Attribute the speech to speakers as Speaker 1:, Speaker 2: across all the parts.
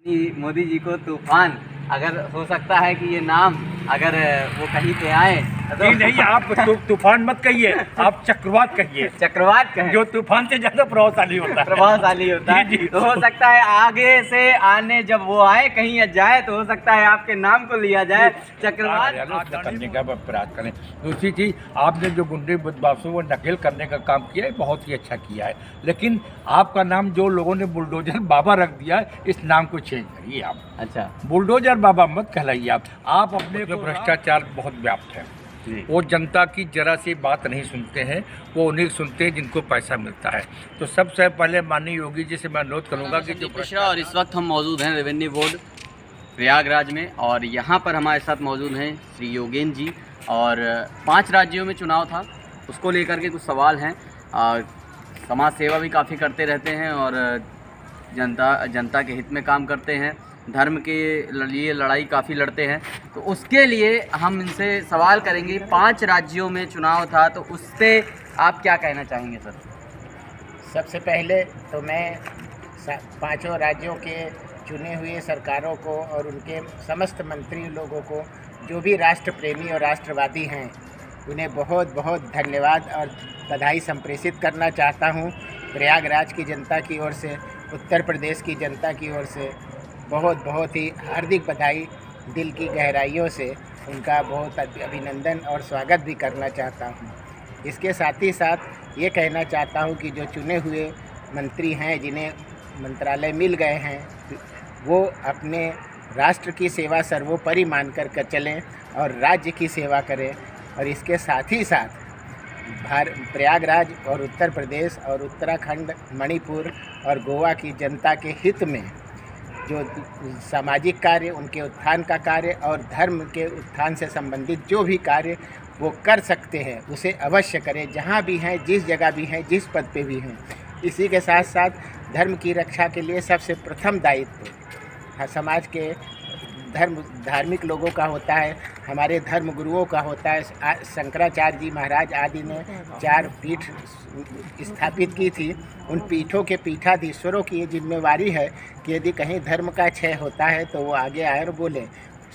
Speaker 1: मोदी जी को तूफान, अगर हो सकता है कि ये नाम अगर वो कहीं पे आए तो
Speaker 2: नहीं, आप तूफान मत कहिए, आप चक्रवात कहिए।
Speaker 1: चक्रवात कहें,
Speaker 2: जो तूफान से ज्यादा प्रभावशाली होता है।
Speaker 1: प्रभावशाली होता है।
Speaker 2: जी।
Speaker 1: तो हो सकता है आगे से आने जब वो आए कहीं जाए तो हो सकता है आपके नाम को लिया जाए चक्रवात
Speaker 2: करने का प्रयास करें। दूसरी चीज, आपने जो गुंडे बदमाशों को नकेल करने का काम किया है बहुत ही अच्छा किया है, लेकिन आपका नाम जो लोगों ने बुलडोजर बाबा रख दिया है, इस नाम को चेंज करिए आप।
Speaker 1: अच्छा,
Speaker 2: बुलडोजर बाबा मत कहलाइए आप अपने को भ्रष्टाचार बहुत व्याप्त है। वो जनता की जरा सी बात नहीं सुनते हैं, वो उन्हें सुनते हैं जिनको पैसा मिलता है। तो सबसे पहले माननीय योगी जी से मैं अनुरोध करूंगा कि जो
Speaker 1: मिश्रा, और इस वक्त हम मौजूद हैं रेवेन्यू बोर्ड प्रयागराज में, और यहाँ पर हमारे साथ मौजूद हैं श्री योगेंद्र जी। और 5 राज्यों में चुनाव था, उसको लेकर के कुछ सवाल हैं। समाज सेवा भी काफ़ी करते रहते हैं और जनता के हित में काम करते हैं, धर्म के लिए लड़ाई काफ़ी लड़ते हैं। तो उसके लिए हम इनसे सवाल करेंगे। 5 राज्यों में चुनाव था, तो उससे आप क्या कहना चाहेंगे सर?
Speaker 3: सबसे पहले तो मैं 5 राज्यों के चुने हुए सरकारों को और उनके समस्त मंत्री लोगों को, जो भी राष्ट्र प्रेमी और राष्ट्रवादी हैं, उन्हें बहुत बहुत धन्यवाद और बधाई संप्रेषित करना चाहता हूं। प्रयागराज की जनता की ओर से, उत्तर प्रदेश की जनता की ओर से बहुत बहुत ही हार्दिक बधाई, दिल की गहराइयों से उनका बहुत अभिनंदन और स्वागत भी करना चाहता हूं। इसके साथ ही साथ ये कहना चाहता हूं कि जो चुने हुए मंत्री हैं, जिन्हें मंत्रालय मिल गए हैं, वो अपने राष्ट्र की सेवा सर्वोपरि मानकर कर चलें और राज्य की सेवा करें। और इसके साथ ही साथ प्रयागराज और उत्तर प्रदेश और उत्तराखंड, मणिपुर और गोवा की जनता के हित में जो सामाजिक कार्य, उनके उत्थान का कार्य और धर्म के उत्थान से संबंधित जो भी कार्य वो कर सकते हैं, उसे अवश्य करें, जहाँ भी हैं, जिस जगह भी हैं, जिस पद पे भी हैं। इसी के साथ साथ धर्म की रक्षा के लिए सबसे प्रथम दायित्व समाज के धार्मिक लोगों का होता है, हमारे धर्म गुरुओं का होता है। शंकराचार्य जी महाराज आदि ने 4 पीठ स्थापित की थी। उन पीठों के पीठाधीश्वरों की ये जिम्मेवारी है कि यदि कहीं धर्म का क्षय होता है तो वो आगे आए और बोले।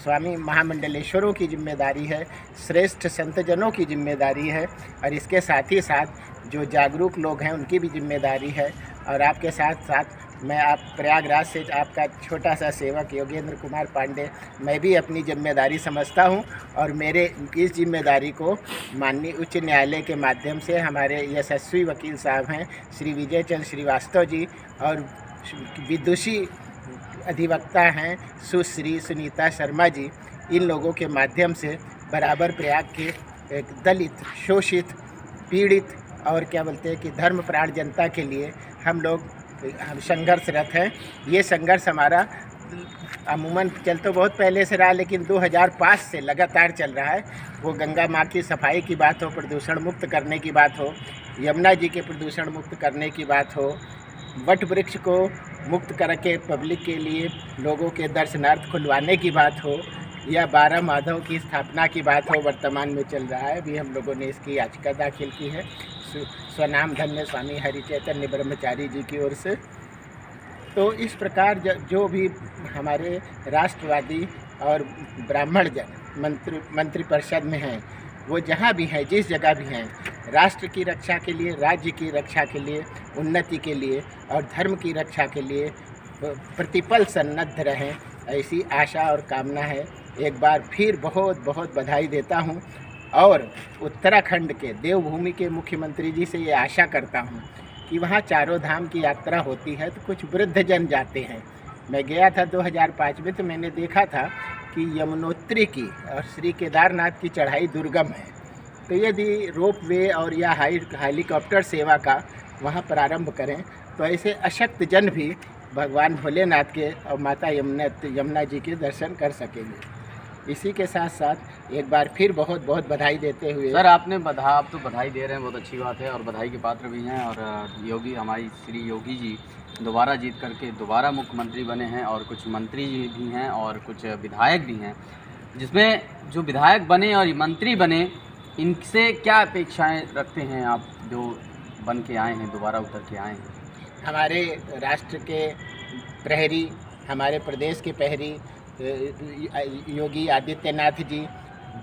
Speaker 3: स्वामी महामंडलेश्वरों की जिम्मेदारी है, श्रेष्ठ संतजनों की जिम्मेदारी है, और इसके साथ ही साथ जो जागरूक लोग हैं उनकी भी जिम्मेदारी है। और आपके साथ साथ मैं आप प्रयागराज से आपका छोटा सा सेवक योगेंद्र कुमार पांडे, मैं भी अपनी जिम्मेदारी समझता हूं, और मेरे इस जिम्मेदारी को माननीय उच्च न्यायालय के माध्यम से हमारे यशस्वी वकील साहब हैं श्री विजय चंद्र श्रीवास्तव जी, और विदुषी अधिवक्ता हैं सुश्री सुनीता शर्मा जी, इन लोगों के माध्यम से बराबर प्रयाग के एक दलित, शोषित, पीड़ित और क्या बोलते हैं कि धर्मप्राण जनता के लिए हम संघर्षरत हैं। ये संघर्ष हमारा अमूमन चल तो बहुत पहले से रहा, लेकिन 2005 से लगातार चल रहा है। वो गंगा माँ की सफाई की बात हो, प्रदूषण मुक्त करने की बात हो, यमुना जी के प्रदूषण मुक्त करने की बात हो, वट वृक्ष को मुक्त करके पब्लिक के लिए लोगों के दर्शनार्थ खुलवाने की बात हो, या 12 माधव की स्थापना की बात हो, वर्तमान में चल रहा है। अभी हम लोगों ने इसकी याचिका दाखिल की है स्वनाम धन्य स्वामी हरिचैतन्य ब्रह्मचारी जी की ओर से। तो इस प्रकार जो भी हमारे राष्ट्रवादी और ब्राह्मण जन मंत्री परिषद में हैं, वो जहाँ भी हैं, जिस जगह भी हैं, राष्ट्र की रक्षा के लिए, राज्य की रक्षा के लिए, उन्नति के लिए और धर्म की रक्षा के लिए प्रतिपल सन्नद्ध रहें, ऐसी आशा और कामना है। एक बार फिर बहुत बहुत बधाई देता हूँ, और उत्तराखंड के देवभूमि के मुख्यमंत्री जी से ये आशा करता हूँ कि वहाँ चारों धाम की यात्रा होती है तो कुछ वृद्ध जन जाते हैं। मैं गया था 2005 में, तो मैंने देखा था कि यमुनोत्री की और श्री केदारनाथ की चढ़ाई दुर्गम है। तो यदि रोप वे और या हेलीकॉप्टर सेवा का वहाँ प्रारंभ करें तो ऐसे अशक्त जन भी भगवान भोलेनाथ के और माता यमुना जी के दर्शन कर सकेंगे। इसी के साथ साथ एक बार फिर बहुत बहुत बधाई देते हुए
Speaker 1: सर, आप तो बधाई दे रहे हैं, बहुत अच्छी बात है और बधाई के पात्र भी हैं। और हमारी श्री योगी जी दोबारा जीत करके दोबारा मुख्यमंत्री बने हैं, और कुछ मंत्री भी हैं और कुछ विधायक भी हैं। जिसमें जो विधायक बने और मंत्री बने, इनसे क्या अपेक्षाएं रखते हैं आप, जो बन के आए हैं, दोबारा उतर के आए हैं?
Speaker 3: हमारे राष्ट्र के प्रहरी हमारे प्रदेश के प्रहरी योगी आदित्यनाथ जी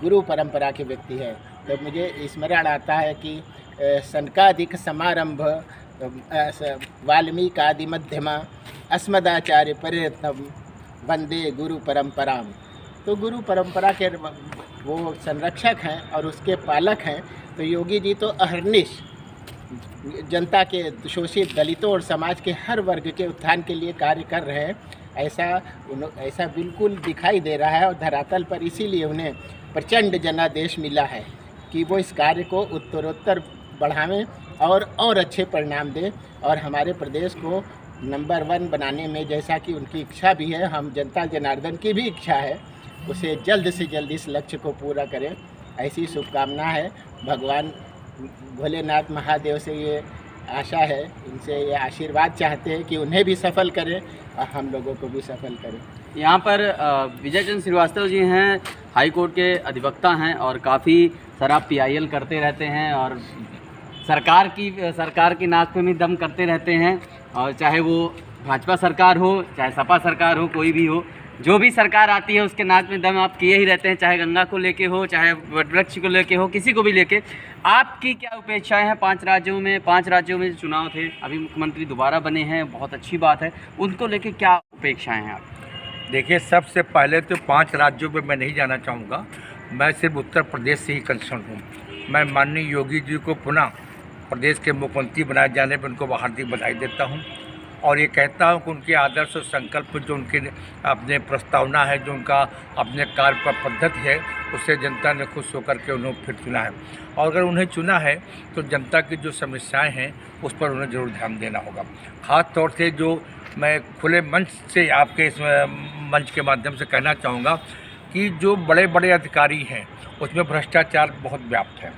Speaker 3: गुरु परंपरा के व्यक्ति है। तो मुझे स्मरण आता है कि सनकादिक समारंभ वाल्मीकादि मध्यमा अस्मदाचार्य पर्यतम वंदे गुरु परंपराम। तो गुरु परंपरा के वो संरक्षक हैं और उसके पालक हैं। तो योगी जी तो अहर्निश जनता के शोषित दलितों और समाज के हर वर्ग के उत्थान के लिए कार्य कर रहे हैं, ऐसा बिल्कुल दिखाई दे रहा है। और धरातल पर इसीलिए उन्हें प्रचंड जनादेश मिला है कि वो इस कार्य को उत्तरोत्तर बढ़ावें और अच्छे परिणाम दें और हमारे प्रदेश को नंबर 1 बनाने में, जैसा कि उनकी इच्छा भी है, हम जनता जनार्दन की भी इच्छा है, उसे जल्द से जल्द इस लक्ष्य को पूरा करें, ऐसी शुभकामना है। भगवान भोलेनाथ महादेव से ये आशा है, इनसे ये आशीर्वाद चाहते हैं कि उन्हें भी सफल करें और हम लोगों को भी सफल करें।
Speaker 1: यहाँ पर विजय चंद्र श्रीवास्तव जी हैं, हाई कोर्ट के अधिवक्ता हैं और काफ़ी सारा PIL करते रहते हैं और सरकार की नाक पे भी दम करते रहते हैं। और चाहे वो भाजपा सरकार हो, चाहे सपा सरकार हो, कोई भी हो, जो भी सरकार आती है उसके नाक में दम आप किए ही रहते हैं, चाहे गंगा को लेके हो, चाहे वटवृक्ष को लेके हो, किसी को भी लेके। आपकी क्या अपेक्षाएं हैं? 5 राज्यों में चुनाव थे, अभी मुख्यमंत्री दोबारा बने हैं, बहुत अच्छी बात है, उनको लेके क्या अपेक्षाएं हैं आप?
Speaker 2: देखिए, सबसे पहले तो 5 राज्यों में मैं नहीं जाना चाहूँगा, मैं सिर्फ उत्तर प्रदेश से ही कंसर्न हूँ। मैं माननीय योगी जी को पुनः प्रदेश के मुख्यमंत्री बनाए जाने पर उनको हार्दिक बधाई देता हूँ और ये कहता हूँ कि उनके आदर्श और संकल्प, जो उनके अपने प्रस्तावना है, जो उनका अपने कार्य पर पद्धति है, उससे जनता ने खुश होकर के उन्हें फिर चुना है। और अगर उन्हें चुना है तो जनता की जो समस्याएं हैं उस पर उन्हें ज़रूर ध्यान देना होगा। ख़ास तौर से जो मैं खुले मंच से आपके इस मंच के माध्यम से कहना चाहूँगा कि जो बड़े बड़े अधिकारी हैं उसमें भ्रष्टाचार बहुत व्याप्त है।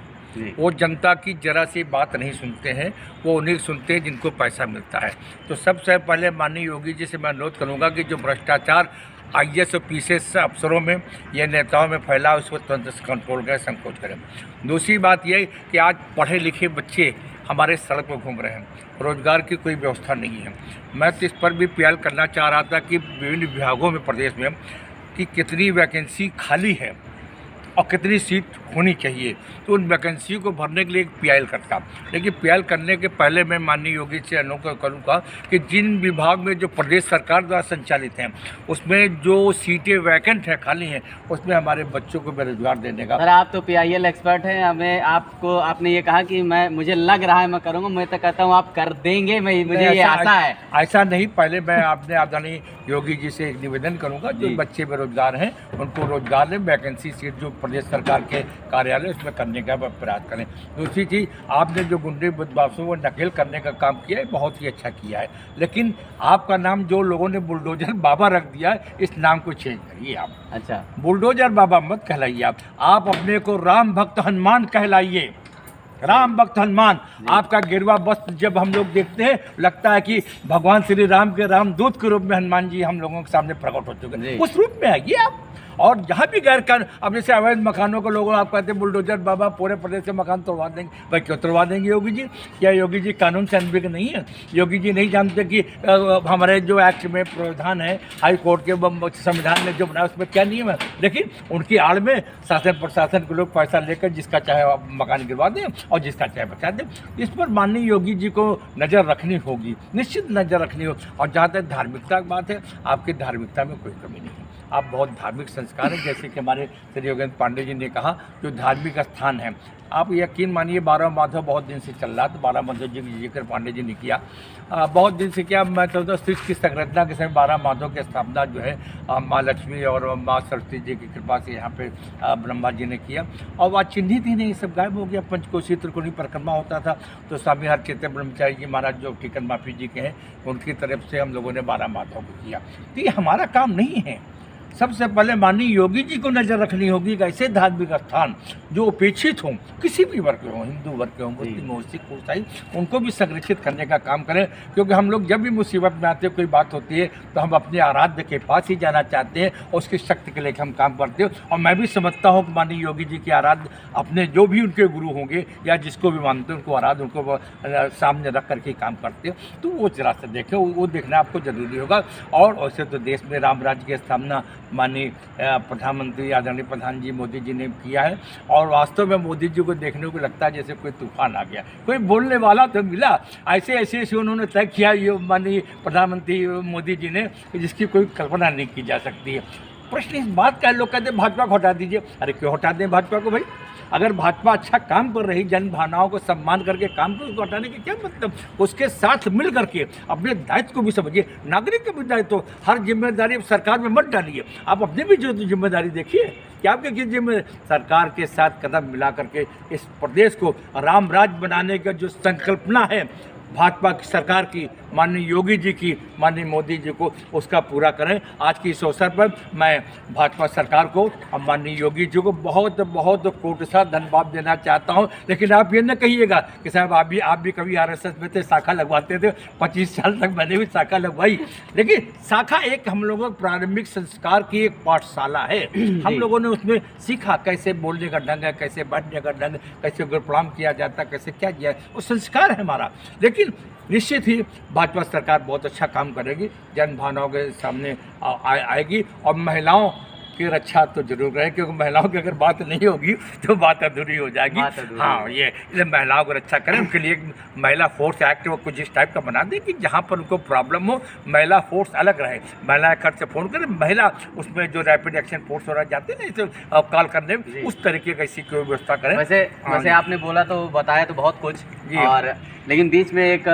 Speaker 2: वो जनता की जरा सी बात नहीं सुनते हैं, वो उन्हें सुनते हैं जिनको पैसा मिलता है। तो सबसे पहले माननीय योगी जी से मैं अनुरोध करूँगा कि जो भ्रष्टाचार IAS और PCS अफसरों में या नेताओं में फैला, उसको तुरंत कंट्रोल करें, संकोच करें। दूसरी बात यह कि आज पढ़े लिखे बच्चे हमारे सड़क पर घूम रहे हैं, रोजगार की कोई व्यवस्था नहीं है। मैं तो इस पर भी PIL करना चाह रहा था कि विभिन्न विभागों में प्रदेश में कि कितनी वैकेंसी खाली है और कितनी सीट होनी चाहिए, तो उन वैकेंसी को भरने के लिए एक PIL करता। लेकिन PIL करने के पहले मैं माननीय योगी से अनुरोध करूँगा कि जिन विभाग में जो प्रदेश सरकार द्वारा संचालित हैं उसमें जो सीटें वैकेंट हैं, खाली हैं, उसमें हमारे बच्चों को बेरोजगार देने का।
Speaker 1: सर, आप तो PIL एक्सपर्ट हैं, आपने ये कहा कि मुझे लग रहा है मैं करूँगा, मैं तो कहता हूँ आप कर देंगे, मुझे ये आशा है।
Speaker 2: ऐसा नहीं, पहले मैं आपने आदरणीय योगी जी से एक निवेदन करूँगा, जो बच्चे बेरोजगार हैं उनको रोजगार में वैकेंसी सीट जो प्रदेश सरकार के कार्यालय उसमें करने का प्रयास करें। दूसरी चीज़, आपने जो गुंडे बदमाशों को नकेल करने का काम किया है, बहुत ही अच्छा किया है, लेकिन आपका नाम जो लोगों ने बुलडोजर बाबा रख दिया है, इस नाम को चेंज करिए आप।
Speaker 1: अच्छा,
Speaker 2: बुलडोजर बाबा मत कहलाइए आप अपने को राम भक्त हनुमान कहलाइए। राम भक्त हनुमान, आपका गिरवा वस्त्र जब हम लोग देखते हैं लगता है कि भगवान श्री राम के रामदूत के रूप में हनुमान जी हम लोगों के सामने प्रकट हो चुके हैं, उस रूप में आइए आप। और जहाँ भी गैर कानून, अब जैसे अवैध मकानों को लोगों आप कहते हैं बुलडोजर बाबा पूरे प्रदेश के मकान तोड़वा देंगे, भाई क्यों तोड़वा देंगे योगी जी? क्या योगी जी कानून से अनभिज्ञ नहीं है? योगी जी नहीं जानते कि हमारे जो एक्ट में प्रावधान है, हाई कोर्ट के संविधान में जो बना उसमें क्या नियम है? लेकिन उनकी आड़ में शासन प्रशासन के लोग पैसा लेकर जिसका चाहे मकान गिरवा दें और जिसका चाहे बचा दें। इस पर माननीय योगी जी को नज़र रखनी होगी, निश्चित नज़र रखनी होगी। और जहाँ तक धार्मिकता की बात है, आपकी धार्मिकता में कोई कमी नहीं है, आप बहुत धार्मिक संस्कार हैं। जैसे कि हमारे श्री योगेंद्र पांडे जी ने कहा, जो धार्मिक स्थान है, आप यकीन मानिए 12 माधव बहुत दिन से चल रहा, तो 12 माधव जी की जिक्र पांडे जी ने किया, बहुत दिन से किया। मैं तो सृष्टि की संरचना के समय 12 माधव की स्थापना जो है माँ लक्ष्मी और माँ सरस्वती जी की कृपा से यहाँ पे ब्रह्मा जी ने किया, और वह चिन्हित ही नहीं, सब गायब हो गया। पंचकोशी त्रिकोणी परिक्रमा होता था तो स्वामी हरचेतन ब्रह्मचारी जी महाराज जो टिकन माफी जी के हैं, उनकी तरफ से हम लोगों ने 12 माधव को किया। तो ये हमारा काम नहीं है, सबसे पहले माननीय योगी जी को नज़र रखनी होगी कि ऐसे धार्मिक स्थान जो उपेक्षित हों, किसी भी वर्ग के हों, हिंदू वर्ग के हों, मुस्लिम हो, सिख हो, ईसाई, उनको भी संरक्षित करने का काम करें। क्योंकि हम लोग जब भी मुसीबत में आते हैं, कोई बात होती है, तो हम अपने आराध्य के पास ही जाना चाहते हैं और उसकी शक्ति के लिए हम काम करते हैं। और मैं भी समझता हूँ कि माननीय योगी जी के आराध्य अपने जो भी उनके गुरु होंगे या जिसको भी मानते हैं, उनको आराध्य उनको सामने रख करके काम करते हैं। तो वो जरा सा देखें, वो देखना आपको ज़रूरी होगा। और वैसे तो देश में राम राज्य की स्थापना माननीय प्रधानमंत्री आदरणीय प्रधान जी मोदी जी ने किया है। और वास्तव में मोदी जी को देखने को लगता है जैसे कोई तूफान आ गया, कोई बोलने वाला तो मिला। ऐसे ऐसे उन्होंने तय किया ये माननीय प्रधानमंत्री मोदी जी ने, जिसकी कोई कल्पना नहीं की जा सकती है। प्रश्न इस बात का, लोग कहते हैं भाजपा को हटा दीजिए। अरे क्यों हटा दें भाजपा को भाई? अगर भाजपा अच्छा काम कर रही, जन भावनाओं को सम्मान करके काम कर, उसको हटाने के क्या मतलब? उसके साथ मिल करके अपने दायित्व को भी समझिए, नागरिक का भी दायित्व। हर जिम्मेदारी सरकार में मत डालिए, आप अपनी भी जो जिम्मेदारी देखिए कि आपके किस जिम्मे सरकार के साथ कदम मिला करके इस प्रदेश को राम राज्य बनाने का जो संकल्पना है भाजपा की सरकार की, माननीय योगी जी की, माननीय मोदी जी को, उसका पूरा करें। आज की इस अवसर पर मैं भाजपा सरकार को और माननीय योगी जी को बहुत बहुत कोटि धन्यवाद देना चाहता हूं। लेकिन आप ये न कहिएगा कि साहब आप भी कभी आरएसएस में थे, शाखा लगवाते थे। 25 साल तक मैंने भी शाखा लगवाई। लेकिन शाखा एक हम लोगों प्रारंभिक संस्कार की एक पाठशाला है। हम लोगों ने उसमें सीखा कैसे बोलने का ढंग है, कैसे बैठने का ढंग है, कैसे गुरप्रणाम किया जाता है, कैसे क्या किया है, वो संस्कार है हमारा। लेकिन निश्चित ही भाजपा सरकार बहुत अच्छा काम करेगी, जन भावनाओं के सामने आएगी। और महिलाओं की रक्षा तो जरूर रहे, क्योंकि महिलाओं की अगर बात नहीं होगी तो बात अधूरी हो जाएगी। हाँ, ये इसलिए महिलाओं को रक्षा करें। उनके लिए एक महिला फोर्स एक्ट वो कुछ इस टाइप का बना दें कि जहाँ पर उनको प्रॉब्लम हो, महिला फोर्स अलग रहे। महिला खर्च से फ़ोन करें, महिला उसमें जो रैपिड एक्शन फोर्स वगैरह जाते हैं ना, इसे कॉल करने में, उस तरीके का इसी की व्यवस्था करें।
Speaker 1: वैसे आपने बोला तो बताया तो बहुत कुछ, और लेकिन बीच में एक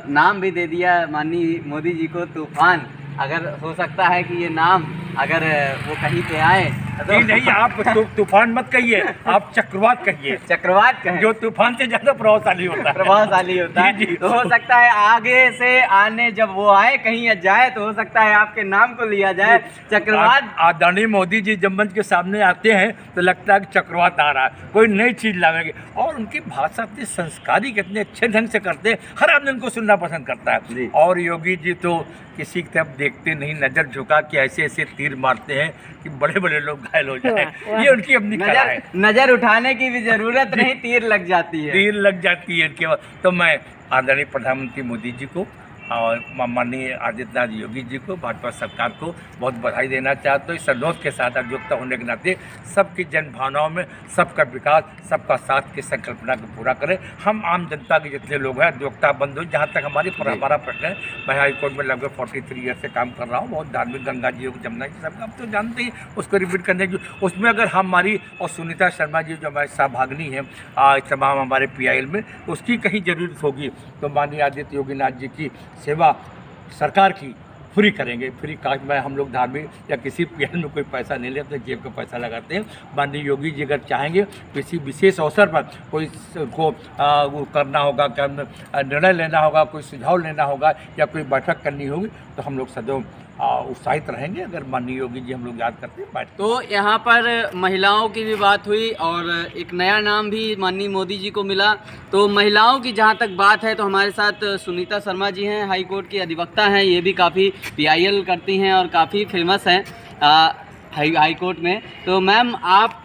Speaker 1: नाम भी दे दिया माननीय मोदी जी को, तूफान। अगर हो सकता है कि ये नाम अगर वो कहीं पे आए तो
Speaker 2: नहीं, आप तूफान मत कहिए, आप चक्रवात कहिए।
Speaker 1: चक्रवात कहें,
Speaker 2: जो तूफान से ज़्यादा प्रभावशाली होता है।
Speaker 1: प्रभावशाली होता है।
Speaker 2: जी।
Speaker 1: तो हो सकता है आगे से आने जब वो आए कहीं जाए तो हो सकता है आपके नाम को लिया जाए, चक्रवात।
Speaker 2: आदरणीय मोदी जी जब मंच के सामने आते हैं तो लगता है कि चक्रवात आ रहा है, कोई नई चीज़ लाएंगे। और उनकी भाषा इतनी संस्कारी, कितने अच्छे ढंग से करते हैं, हर आदमी उनको सुनना पसंद करता है। और योगी जी तो किसी की तरफ देखते नहीं, नज़र झुका के ऐसे ऐसे तीर मारते हैं कि बड़े बड़े लोग घायल हो जाए। ये उनकी अपनी कला है।
Speaker 1: नज़र उठाने की भी जरूरत नहीं, तीर लग जाती है।
Speaker 2: तीर लग जाती है इनके बाद। तो मैं आदरणीय प्रधानमंत्री मोदी जी को और माननीय आदित्यनाथ योगी जी को, भाजपा सरकार को बहुत बधाई देना चाहता हूँ। इस अनुरोध के साथ अभियोक्ता होने के नाते सबकी जन भावनाओं में सबका विकास, सबका साथ की संकल्पना को पूरा करें। हम आम जनता के जितने लोग हैं अभियोक्ता बंधु, जहाँ तक हमारा प्रश्न है, मैं हाईकोर्ट में लगभग 43 ईयर से काम कर रहा हूँ। बहुत धार्मिक, गंगा जी को, जमुना जी, सब आप तो जानते ही, उसको रिपीट करने की उसमें अगर हमारी और सुनीता शर्मा जी जो हमारी सहभागिनी है तमाम हमारे PIL में, उसकी कहीं ज़रूरत होगी तो माननीय आदित्य योगीनाथ जी की सेवा सरकार की फ्री करेंगे। फ्री कास्ट में हम लोग धार्मिक या किसी PIL में कोई पैसा नहीं लेते, जेब का पैसा लगाते हैं। माननीय योगी जी अगर चाहेंगे किसी विशेष अवसर पर कोई को वो करना होगा, निर्णय लेना होगा, कोई सुझाव लेना होगा या कोई बैठक करनी होगी, तो हम लोग सदैव उत्साहित रहेंगे। अगर माननीय योगी जी हम लोग याद करते हैं।
Speaker 1: तो यहाँ पर महिलाओं की भी बात हुई और एक नया नाम भी माननीय मोदी जी को मिला। तो महिलाओं की जहाँ तक बात है तो हमारे साथ सुनीता शर्मा जी हैं, हाई कोर्ट की अधिवक्ता हैं। ये भी काफ़ी PIL करती हैं और काफ़ी फेमस हैं हाई कोर्ट में। तो मैम, आप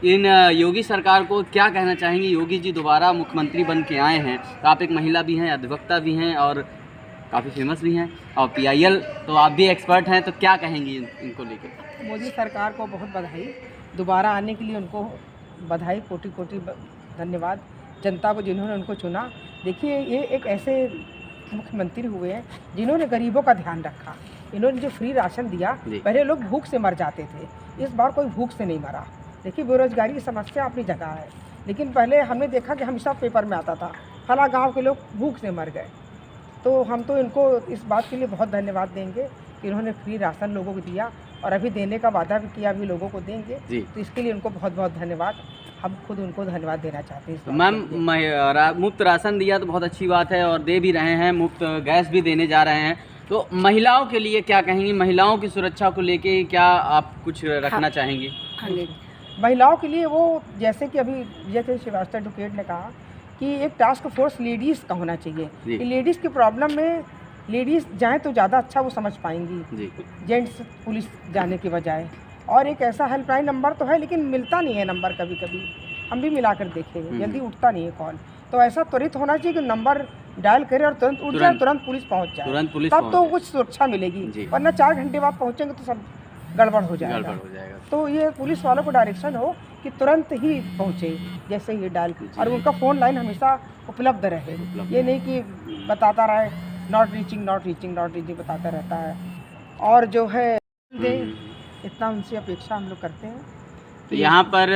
Speaker 1: इन योगी सरकार को क्या कहना चाहेंगी? योगी जी दोबारा मुख्यमंत्री बन के आए हैं, तो आप एक महिला भी हैं, अधिवक्ता भी हैं और काफ़ी फेमस भी हैं, और PIL तो आप भी एक्सपर्ट हैं, तो क्या कहेंगी इनको लेकर?
Speaker 4: मोदी सरकार को बहुत बधाई, दोबारा आने के लिए उनको बधाई, कोटि कोटि धन्यवाद जनता को जिन्होंने उनको चुना। देखिए, ये एक ऐसे मुख्यमंत्री हुए हैं जिन्होंने गरीबों का ध्यान रखा। इन्होंने जो फ्री राशन दिया, पहले लोग भूख से मर जाते थे, इस बार कोई भूख से नहीं मरा। देखिए, बेरोजगारी की समस्या अपनी जगह है, लेकिन पहले हमने देखा कि हमेशा पेपर में आता था फला गाँव के लोग भूख से मर गए। तो हम तो इनको इस बात के लिए बहुत धन्यवाद देंगे कि इन्होंने फ्री राशन लोगों को दिया और अभी देने का वादा भी किया, अभी लोगों को देंगे। तो इसके लिए उनको बहुत बहुत धन्यवाद। हम खुद उनको धन्यवाद देना चाहते हैं।
Speaker 1: तो मैम, मुफ्त राशन दिया तो बहुत अच्छी बात है और दे भी रहे हैं, मुफ्त गैस भी देने जा रहे हैं। तो महिलाओं के लिए क्या कहेंगी, महिलाओं की सुरक्षा को लेके क्या आप कुछ रखना चाहेंगी?
Speaker 4: महिलाओं के लिए वो जैसे कि अभी जैसे श्रीवास्तव एडवोकेट ने कहा कि एक टास्क फोर्स लेडीज़ का होना चाहिए कि लेडीज़ की प्रॉब्लम में लेडीज़ जाएं तो ज़्यादा अच्छा वो समझ पाएंगी जेंट्स पुलिस जाने के बजाय। और एक ऐसा हेल्पलाइन नंबर तो है लेकिन मिलता नहीं है नंबर, कभी कभी हम भी मिलाकर देखे जल्दी उठता नहीं है कॉल। तो ऐसा त्वरित होना चाहिए कि नंबर डायल करे और तुरंत उठ जाए, तुरंत पुलिस पहुंच जाए, तब तो कुछ सुरक्षा मिलेगी। वरना 4 घंटे बाद पहुंचेंगे तो सब गड़बड़ हो जाएगा। तो ये पुलिस वालों को डायरेक्शन हो कि तुरंत ही पहुंचे जैसे ये डायल कीजिए, और उनका फ़ोन लाइन हमेशा उपलब्ध रहे। ये नहीं कि बताता रहे not reaching not reaching not reaching बताता रहता है। और जो है इतना उनसे अपेक्षा हम लोग करते हैं।
Speaker 1: तो यहाँ पर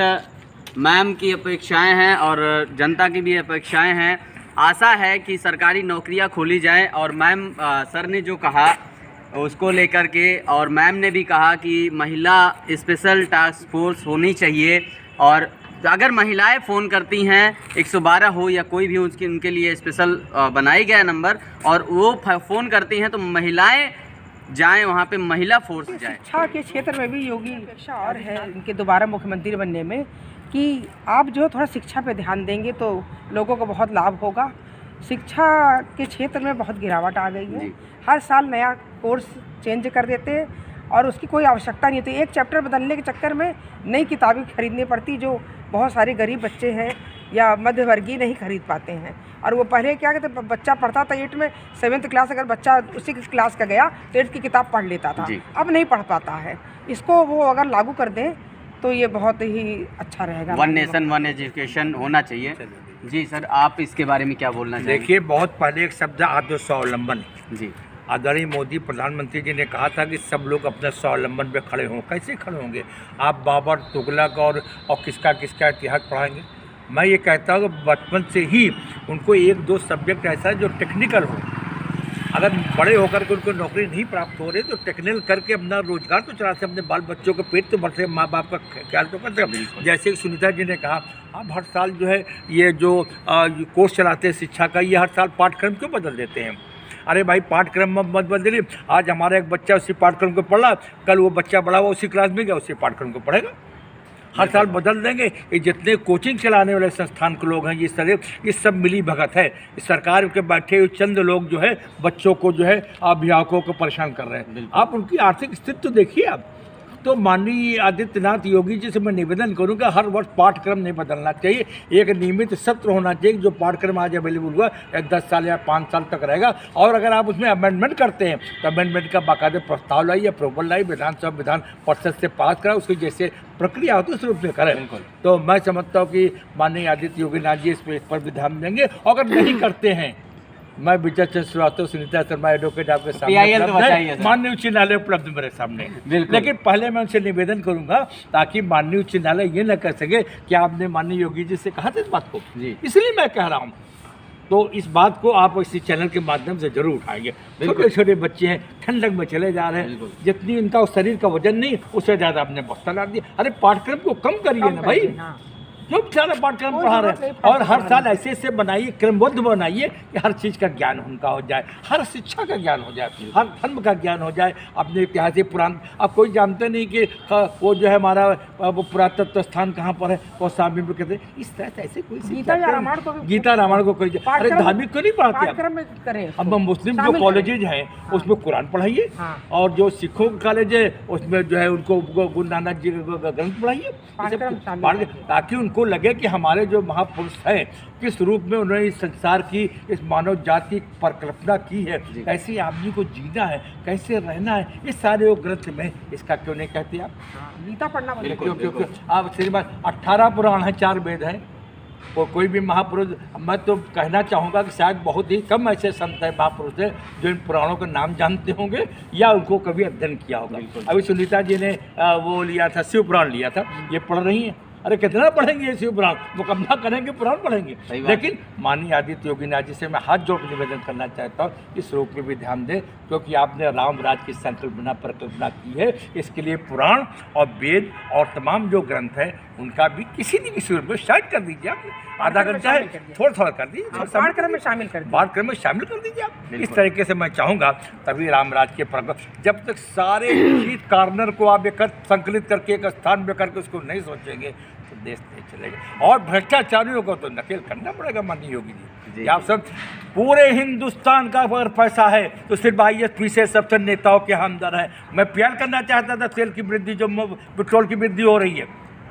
Speaker 1: मैम की अपेक्षाएं हैं और जनता की भी अपेक्षाएं हैं। आशा है कि सरकारी नौकरियां खोली जाएं, और मैम सर ने जो कहा उसको लेकर के, और मैम ने भी कहा कि महिला स्पेशल टास्क फोर्स होनी चाहिए, और अगर महिलाएं फ़ोन करती हैं 112 हो या कोई भी उनके लिए स्पेशल बनाई गया नंबर, और वो फ़ोन करती हैं तो महिलाएं जाएं वहाँ पे, महिला फोर्स जाए।
Speaker 4: शिक्षा के क्षेत्र में भी योगी अपेक्षा और है इनके दोबारा मुख्यमंत्री बनने में कि आप जो थोड़ा शिक्षा पे ध्यान देंगे तो लोगों को बहुत लाभ होगा। शिक्षा के क्षेत्र में बहुत गिरावट आ गई है, हर साल नया कोर्स चेंज कर देते हैं और उसकी कोई आवश्यकता नहीं होती। एक चैप्टर बदलने के चक्कर में नई किताबें खरीदनी पड़ती जो बहुत सारे गरीब बच्चे हैं या मध्यवर्गीय नहीं खरीद पाते हैं। और वो पहले क्या कहते बच्चा पढ़ता था 8 में 7th क्लास, अगर बच्चा उसी क्लास का गया तो 8th की किताब पढ़ लेता था, अब नहीं पढ़ पाता है। इसको वो अगर लागू कर दें तो ये बहुत ही अच्छा रहेगा।
Speaker 1: वन नेशन वन एजुकेशन होना चाहिए। जी सर, आप इसके बारे में क्या बोलना चाहिए?
Speaker 2: देखिए, बहुत पहले एक शब्द आत्म स्वावलंबन,
Speaker 1: जी
Speaker 2: आदरणीय मोदी प्रधानमंत्री जी ने कहा था कि सब लोग अपने स्वावलंबन पे खड़े हों। कैसे खड़े होंगे? आप बाबर, तुगलक और किसका किसका इतिहास पढ़ाएंगे? मैं ये कहता हूँ कि बचपन से ही उनको 1-2 सब्जेक्ट ऐसा है जो टेक्निकल हो। अगर बड़े होकर के उनको नौकरी नहीं प्राप्त हो रही तो टेक्निकल करके अपना रोजगार तो चला सकते, अपने बाल बच्चों के पेट तो भर सकते, माँ बाप का ख्याल तो कर सकते। जैसे सुनीता जी ने कहा, आप हर साल जो है ये जो कोर्स चलाते हैं शिक्षा का, ये हर साल पाठ्यक्रम क्यों बदल देते हैं? अरे भाई, पाठ्यक्रम मत बदलिए। आज हमारा एक बच्चा उसी पाठ्यक्रम को पढ़ रहा, कल वो बच्चा बड़ा हुआ उसी क्लास में गया उसी पाठ्यक्रम को पढ़ेगा। हर साल बदल देंगे। ये जितने कोचिंग चलाने वाले संस्थान के लोग हैं ये सब मिली भगत है। इस सरकार के बैठे हुए चंद लोग जो है बच्चों को जो है अभिभावकों को परेशान कर रहे हैं। आप उनकी आर्थिक स्थिति तो देखिए। आप तो माननीय आदित्यनाथ योगी जी से मैं निवेदन करूँगा, हर वर्ष पाठ्यक्रम नहीं बदलना चाहिए, एक नियमित सत्र होना चाहिए। जो पाठ्यक्रम आज अवेलेबल हुआ 10 साल या 5 साल तक रहेगा, और अगर आप उसमें अमेंडमेंट करते हैं तो अमेंडमेंट का बाकायदा प्रस्ताव लाइए, अप्रूवल लाइए, विधानसभा विधान परिषद से पास कराए, उसकी जैसे प्रक्रिया होती है उस रूप में करें। तो मैं समझता हूँ कि माननीय आदित्य योगीनाथ जी इस पर भी ध्यान देंगे। अगर नहीं करते हैं, मैं विजय चंद्र श्रीवास्तव, सुनीता शर्मा एडवोकेट आपके सामने, माननीय उच्च न्यायालय उपलब्ध मेरे सामने। लेकिन पहले मैं उनसे निवेदन करूंगा ताकि माननीय उच्च न्यायालय ये न कर सके कि आपने माननीय योगी जी से कहा था इस बात को, इसलिए मैं कह रहा हूँ। तो इस बात को आप इसी चैनल के माध्यम से जरूर उठाएंगे। छोटे छोटे बच्चे हैं, ठंडक में चले जा रहे हैं, जितनी इनका शरीर का वजन नहीं उससे ज़्यादा आपने बस्ता डाल दिया। अरे पाठ्यक्रम को कम करिए ना भाई, खूब सारा पाठ्यक्रम पढ़ा रहे हैं, और हर साल ऐसे ऐसे बनाइए, क्रमबद्ध बनाइए कि हर चीज़ का ज्ञान उनका हो जाए, हर शिक्षा का ज्ञान हो जाए, हर धर्म का ज्ञान हो जाए, अपने ऐतिहासिक पुराण। अब कोई जानते नहीं कि वो जो है हमारा वो पुरातत्व स्थान कहाँ पर है, वो स्वामी में कहते हैं। इस तरह से ऐसे कोई गीता रामायण को कोई, अरे धार्मिक को नहीं पढ़ाते। अब मुस्लिम जो कॉलेजेज हैं उसमें कुरान पढ़ाइए, और जो सिखों का कॉलेज है उसमें जो है उनको गुरु नानक जी का ग्रंथ पढ़ाइए, ताकि उनको लगे कि हमारे जो महापुरुष हैं किस रूप में उन्होंने इस संसार की, इस मानव जाति की परिकल्पना की है, कैसे आदमी को जीना है, कैसे रहना है। इस सारे वो ग्रंथ में इसका क्यों नहीं कहते आप? गीता पढ़ना क्यों? आप श्रीमान 18 पुराण हैं, 4 वेद हैं, और कोई भी महापुरुष, मैं तो कहना चाहूँगा कि शायद बहुत ही कम ऐसे संत हैं, महापुरुष हैं जो इन पुराणों का नाम जानते होंगे या उनको कभी अध्ययन किया होगा। अभी सुनीता जी ने वो लिया था, शिव पुराण लिया था, ये पढ़ रही हैं। अरे कितना पढ़ेंगे शिव पुराण, मुकम्मल करेंगे पुराण पढ़ेंगे।
Speaker 1: सही बात।
Speaker 2: लेकिन माननीय आदित्य योगीनाथ जी से मैं हाथ जोड़ निवेदन करना चाहता हूँ, इस रोग पे भी ध्यान दें, क्योंकि आपने राम राज की संकल्पना परिकल्पना की है। इसके लिए पुराण और वेद और तमाम जो ग्रंथ हैं उनका भी किसी न किसी रूप में शायद कर दीजिए आप, आधा घंटा है थोड़ा थोड़ा कर दीजिए,
Speaker 4: पाठ्यक्रम में शामिल कर दिया।
Speaker 2: पाठ्यक्रम में शामिल कर दीजिए आप। इस तरीके से मैं चाहूँगा, तभी रामराज के प्रगत, जब तक सारे चीज कार्नर को आप एक संकलित करके एक स्थान में करके उसको नहीं सोचेंगे तो देश नहीं चलेगा। और भ्रष्टाचारियों को तो नकेल करना पड़ेगा माननीय योगी जी। आप सब पूरे हिंदुस्तान का अगर पैसा है तो सिर्फ ISP से सबसे नेताओं के अंदर है। मैं प्यार करना चाहता था तेल की वृद्धि, जो पेट्रोल की वृद्धि हो रही है,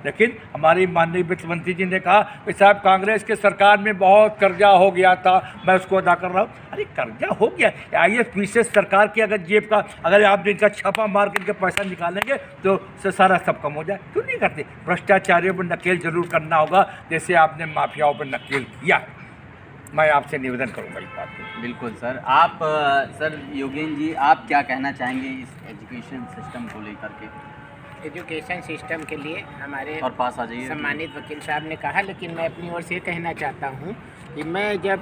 Speaker 2: लेकिन हमारी माननीय वित्त मंत्री जी ने कहा कि साहब कांग्रेस के सरकार में बहुत कर्जा हो गया था, मैं उसको अदा कर रहा हूँ। अरे कर्जा हो गया, ISP से सरकार की अगर जेब का, अगर आप इनका छापा मार के इनका पैसा निकालेंगे तो सारा सब कम हो जाए। क्यों नहीं करते? भ्रष्टाचारियों पर नकेल जरूर करना होगा, जैसे आपने माफियाओं पर नकेल किया। मैं आपसे निवेदन करूँगा इस बात को।
Speaker 1: बिल्कुल सर। आप सर योगेन जी, आप क्या कहना चाहेंगे इस एजुकेशन सिस्टम को लेकर के?
Speaker 3: एजुकेशन सिस्टम के लिए हमारे
Speaker 1: और पास आ जाइए।
Speaker 3: सम्मानित वकील साहब ने कहा, लेकिन मैं अपनी ओर से ये कहना चाहता हूँ कि मैं जब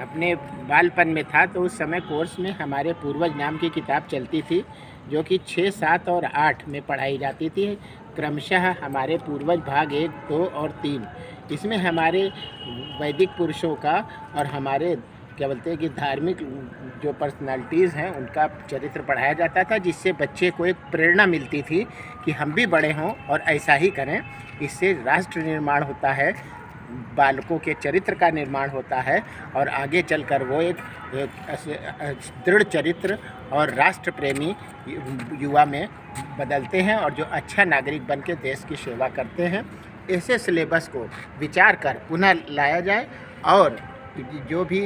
Speaker 3: अपने बालपन में था तो उस समय कोर्स में हमारे पूर्वज नाम की किताब चलती थी, जो कि 6, 7 और 8 में पढ़ाई जाती थी, क्रमशः हमारे पूर्वज भाग 1, 2 और 3। इसमें हमारे वैदिक पुरुषों का और हमारे क्या बोलते हैं कि धार्मिक जो पर्सनालिटीज़ हैं उनका चरित्र पढ़ाया जाता था, जिससे बच्चे को एक प्रेरणा मिलती थी कि हम भी बड़े हों और ऐसा ही करें। इससे राष्ट्र निर्माण होता है, बालकों के चरित्र का निर्माण होता है और आगे चलकर वो एक दृढ़ चरित्र और राष्ट्र प्रेमी युवा में बदलते हैं और जो अच्छा नागरिक बन के देश की सेवा करते हैं। ऐसे सिलेबस को विचार कर पुनः लाया जाए और जो भी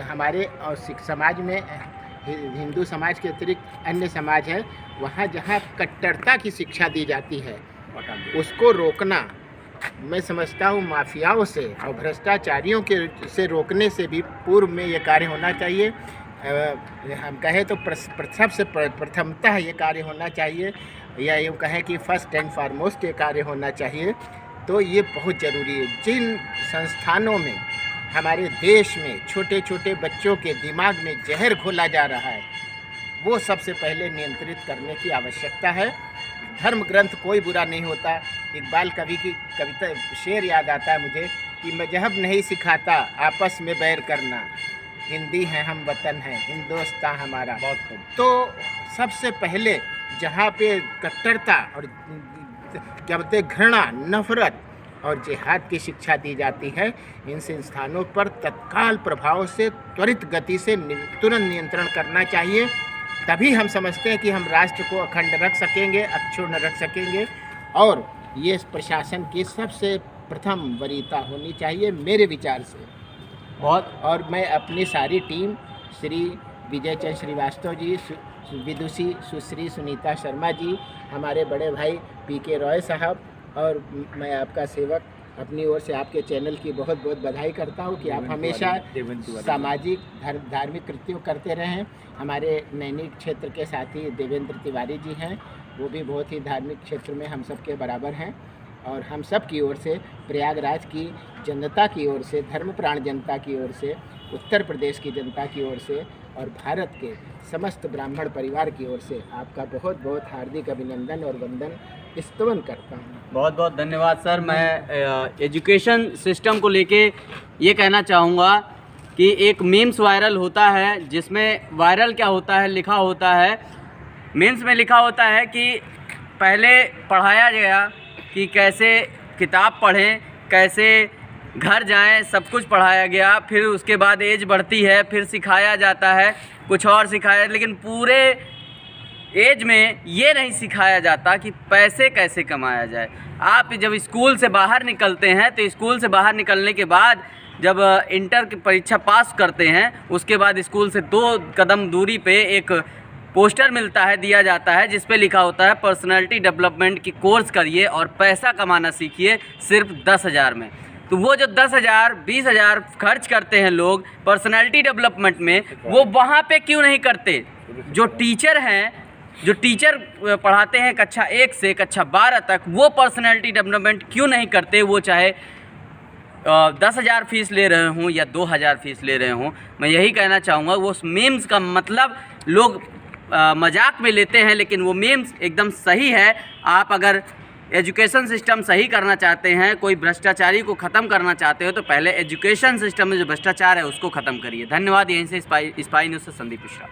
Speaker 3: हमारे और समाज में हिंदू समाज के अतिरिक्त अन्य समाज है, वहाँ जहाँ कट्टरता की शिक्षा दी जाती है उसको रोकना, मैं समझता हूँ माफियाओं से और भ्रष्टाचारियों के से रोकने से भी पूर्व में ये कार्य होना चाहिए। हम कहें तो सबसे प्रथमतः ये कार्य होना चाहिए, या यूँ कहें कि फर्स्ट एंड फॉरमोस्ट ये कार्य होना चाहिए। तो ये बहुत ज़रूरी है। जिन संस्थानों में हमारे देश में छोटे छोटे बच्चों के दिमाग में जहर घोला जा रहा है, वो सबसे पहले नियंत्रित करने की आवश्यकता है। धर्म ग्रंथ कोई बुरा नहीं होता। इकबाल कवि की कविता शेर याद आता है मुझे कि मजहब नहीं सिखाता आपस में बैर करना, हिंदी है हम वतन है हिंदुस्तान हमारा। बहुत तो सबसे पहले जहाँ पे कट्टरता और क्या बोलते घृणा, नफरत और जिहाद की शिक्षा दी जाती है, इन संस्थानों पर तत्काल प्रभाव से त्वरित गति से तुरंत नियंत्रण करना चाहिए। तभी हम समझते हैं कि हम राष्ट्र को अखंड रख सकेंगे, अक्षुण्ण रख सकेंगे। और ये प्रशासन की सबसे प्रथम वरीयता होनी चाहिए मेरे विचार से। और मैं अपनी सारी टीम, श्री विजय चंद्र श्रीवास्तव जी, विदुषी सुश्री सुनीता शर्मा जी, हमारे बड़े भाई PK रॉय साहब, और मैं आपका सेवक अपनी ओर से आपके चैनल की बहुत बहुत बधाई करता हूँ कि आप हमेशा सामाजिक धार्मिक कृत्यों करते रहें। हमारे नैनी क्षेत्र के साथी देवेंद्र तिवारी जी हैं, वो भी बहुत ही धार्मिक क्षेत्र में हम सब के बराबर हैं। और हम सब की ओर से, प्रयागराज की जनता की ओर से, धर्मप्राण जनता की ओर से, उत्तर प्रदेश की जनता की ओर से और भारत के समस्त ब्राह्मण परिवार की ओर से आपका बहुत बहुत हार्दिक अभिनंदन और वंदन स्तवन करता हूँ।
Speaker 1: बहुत बहुत धन्यवाद सर। मैं एजुकेशन सिस्टम को लेके ये कहना चाहूँगा कि एक मीम्स वायरल होता है, जिसमें वायरल क्या होता है, लिखा होता है, मीम्स में लिखा होता है कि पहले पढ़ाया गया कि कैसे किताब पढ़ें, कैसे घर जाएं, सब कुछ पढ़ाया गया। फिर उसके बाद एज बढ़ती है, फिर सिखाया जाता है कुछ और सिखाया, लेकिन पूरे एज में ये नहीं सिखाया जाता कि पैसे कैसे कमाया जाए। आप जब स्कूल से बाहर निकलते हैं तो स्कूल से बाहर निकलने के बाद जब इंटर की परीक्षा पास करते हैं, उसके बाद स्कूल से 2 कदम दूरी पे एक पोस्टर मिलता है, दिया जाता है, जिस पे लिखा होता है पर्सनालिटी डेवलपमेंट की कोर्स करिए और पैसा कमाना सीखिए सिर्फ 10,000 में। तो वो जो 10,000 20,000 खर्च करते हैं लोग पर्सनालिटी डेवलपमेंट में, वो वहाँ पे क्यों नहीं करते? जो टीचर हैं, जो टीचर पढ़ाते हैं कक्षा 1 से कक्षा 12 तक, वो पर्सनैलिटी डेवलपमेंट क्यों नहीं करते? वो चाहे 10,000 फीस ले रहे हों या 2,000 फीस ले रहे हों। मैं यही कहना चाहूँगा, वो मीम्स का मतलब लोग मजाक में लेते हैं, लेकिन वो मीम्स एकदम सही है। आप अगर एजुकेशन सिस्टम सही करना चाहते हैं, कोई भ्रष्टाचारी को ख़त्म करना चाहते हो, तो पहले एजुकेशन सिस्टम में जो भ्रष्टाचार है उसको ख़त्म करिए। धन्यवाद। यहीं से स्पाई न्यूज़ से संदीप मिश्रा।